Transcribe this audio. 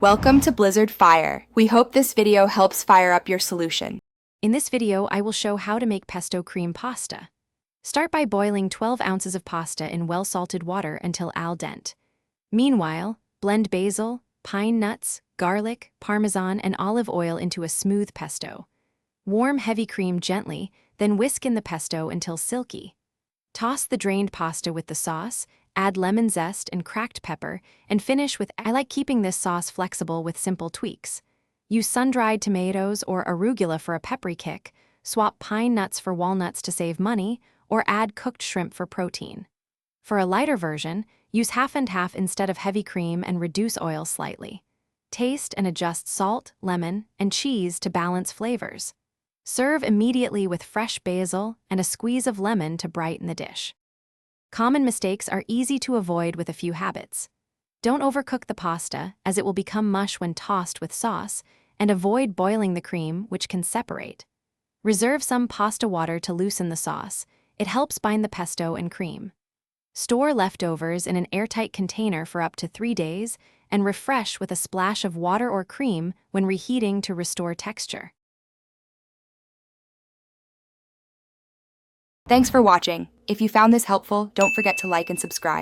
Welcome to Blizzard Fire. We hope this video helps fire up your solution. In this video, I will show how to make pesto cream pasta. Start by boiling 12 ounces of pasta in well-salted water until al dente. Meanwhile, blend basil, pine nuts, garlic, parmesan, and olive oil into a smooth pesto. Warm heavy cream gently, then whisk in the pesto until silky. Toss the drained pasta with the sauce, add lemon zest and cracked pepper, and finish with I like keeping this sauce flexible with simple tweaks. Use sun-dried tomatoes or arugula for a peppery kick, swap pine nuts for walnuts to save money, or add cooked shrimp for protein. For a lighter version, use half and half instead of heavy cream and reduce oil slightly. Taste and adjust salt, lemon, and cheese to balance flavors. Serve immediately with fresh basil and a squeeze of lemon to brighten the dish. Common mistakes are easy to avoid with a few habits. Don't overcook the pasta, as it will become mush when tossed with sauce, and avoid boiling the cream, which can separate. Reserve some pasta water to loosen the sauce. It helps bind the pesto and cream. Store leftovers in an airtight container for up to 3 days and refresh with a splash of water or cream when reheating to restore texture. Thanks for watching. If you found this helpful, don't forget to like and subscribe.